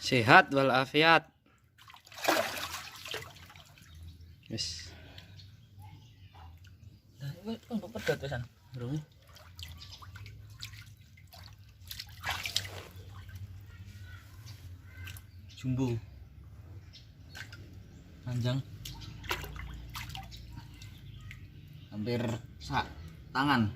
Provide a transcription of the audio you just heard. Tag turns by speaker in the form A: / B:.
A: Sehat walafiat. Wis.
B: Untuk pedot pisan.
A: Bro.
B: Jumbo. Panjang. Hampir sak tangan.